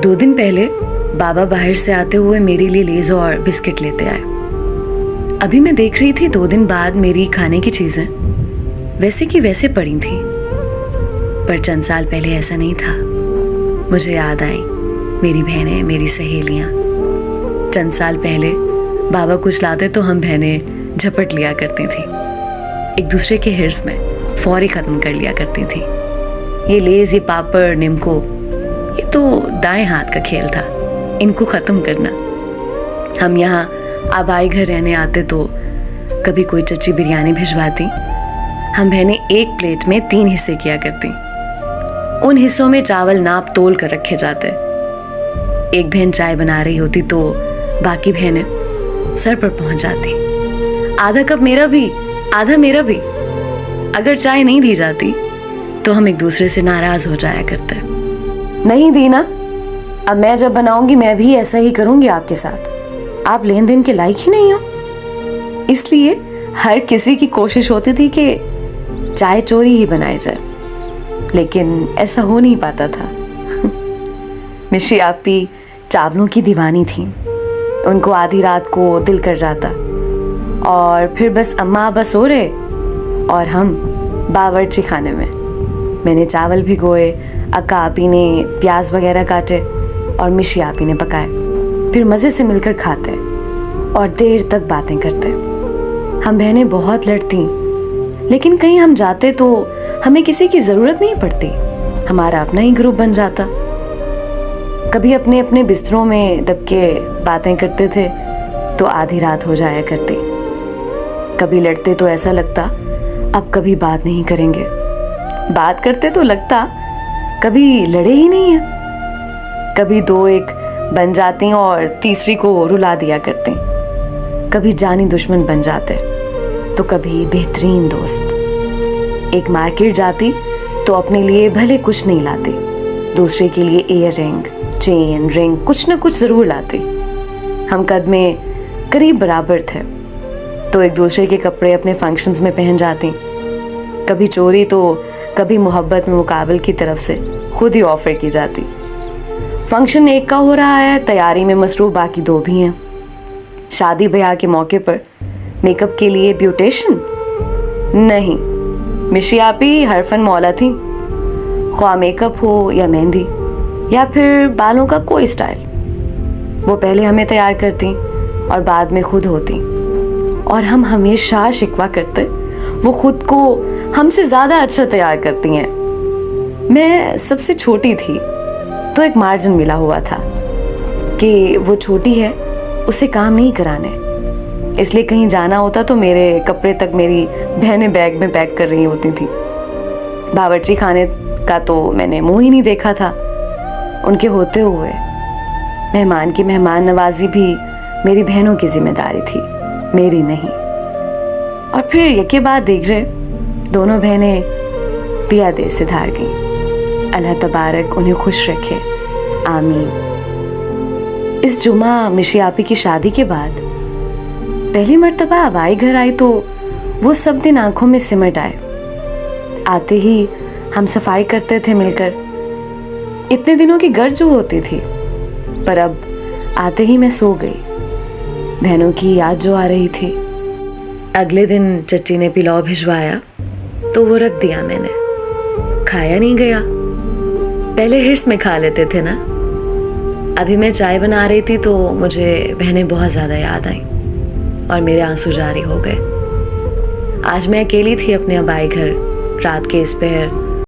2 दिन पहले बाबा बाहर से आते हुए मेरे लिए लेज और बिस्किट लेते आए। अभी मैं देख रही थी 2 दिन बाद मेरी खाने की चीजें वैसे की वैसे पड़ी थी, पर चंद साल पहले ऐसा नहीं था। मुझे याद आई मेरी बहनें, मेरी सहेलियां। चंद साल पहले बाबा कुछ लाते तो हम बहनें झपट लिया करती थी, एक दूसरे के हिर्स में फौरी खत्म कर लिया करती थी। ये लेज, ये पापड़, निम्को, ये तो दाएं हाथ का खेल था, इनको खत्म करना। हम यहाँ आबाई घर रहने आते तो कभी कोई चच्ची बिरयानी भिजवाती, हम बहनें एक प्लेट में 3 हिस्से किया करती। उन हिस्सों में चावल नाप तोल कर रखे जाते। एक बहन चाय बना रही होती तो बाकी बहनें सर पर पहुंच जाती। आधा कप मेरा भी, आधा मेरा भी। अगर चाय नहीं दी जाती तो हम एक दूसरे से नाराज हो जाया करते। नहीं दी ना, अब मैं जब बनाऊंगी मैं भी ऐसा ही करूंगी आपके साथ। आप लेन देन के लायक ही नहीं हो। इसलिए हर किसी की कोशिश होती थी कि चाय चोरी ही बनाई जाए, लेकिन ऐसा हो नहीं पाता था। मिशी आपी चावलों की दीवानी थी। उनको आधी रात को दिल कर जाता और फिर बस अम्मा बस सो रहे और हम बावर्ची खाने में। मैंने चावल भिगोए, अक्का आपी ने प्याज वगैरह काटे और मिशी आपी ने पकाए। फिर मज़े से मिलकर खाते और देर तक बातें करते। हम बहनें बहुत लड़ती, लेकिन कहीं हम जाते तो हमें किसी की ज़रूरत नहीं पड़ती, हमारा अपना ही ग्रुप बन जाता। कभी अपने अपने बिस्तरों में दब के बातें करते थे तो आधी रात हो जाया करती। कभी लड़ते तो ऐसा लगता अब कभी बात नहीं करेंगे, बात करते तो लगता कभी लड़े ही नहीं है। कभी 2-1 बन जाती और तीसरी को रुला दिया करती। कभी जानी दुश्मन बन जाते तो कभी बेहतरीन दोस्त। एक मार्केट जाती तो अपने लिए भले कुछ नहीं लाती, दूसरे के लिए ईयर रिंग, चेन, रिंग कुछ न कुछ ज़रूर लाती। हम कद में करीब बराबर थे तो एक दूसरे के कपड़े अपने फंक्शंस में पहन जाती। कभी चोरी तो कभी मोहब्बत में मुकाबल की तरफ से खुद ही ऑफर की जाती। फंक्शन एक का हो रहा है, तैयारी में मसरूफ बाकी 2 भी हैं। शादी ब्याह के मौके पर मेकअप के लिए ब्यूटिशियन नहीं, मिशी आपी हर फन मौला थी। ख्वाह मेकअप हो या मेहंदी या फिर बालों का कोई स्टाइल, वो पहले हमें तैयार करती और बाद में खुद होती। और हम हमेशा शिकवा करते वो खुद को हमसे ज़्यादा अच्छा तैयार करती हैं। मैं सबसे छोटी थी तो एक मार्जिन मिला हुआ था कि वो छोटी है, उसे काम नहीं कराने, इसलिए कहीं जाना होता तो मेरे कपड़े तक मेरी बहनें बैग में पैक कर रही होती थी। बावर्ची खाने का तो मैंने मुंह ही नहीं देखा था उनके होते हुए। मेहमान की मेहमान नवाजी भी मेरी बहनों की जिम्मेदारी थी, मेरी नहीं। और फिर यके बाद देख रहे दोनों बहनें पिया देश से धार गईं। अल्लाह तबारक उन्हें खुश रखे, आमीन। इस जुमा मिशी आपी की शादी के बाद पहली मर्तबा आबाई घर आई तो वो सब दिन आंखों में सिमट आए। आते ही हम सफाई करते थे मिलकर। इतने दिनों की गर्ज जो होती थी, पर अब आते ही मैं सो गई। बहनों की याद जो आ रही थी। अगले दिन चच्ची ने पिलाव भिजवाया तो वो रख दिया मैंने, खाया नहीं गया। पहले हिर्स में खा लेते थे ना। अभी मैं चाय बना रही थी तो मुझे बहनें बहुत ज़्यादा याद आई और मेरे आंसू जारी हो गए। आज मैं अकेली थी अपने आबाई घर रात के इस पहर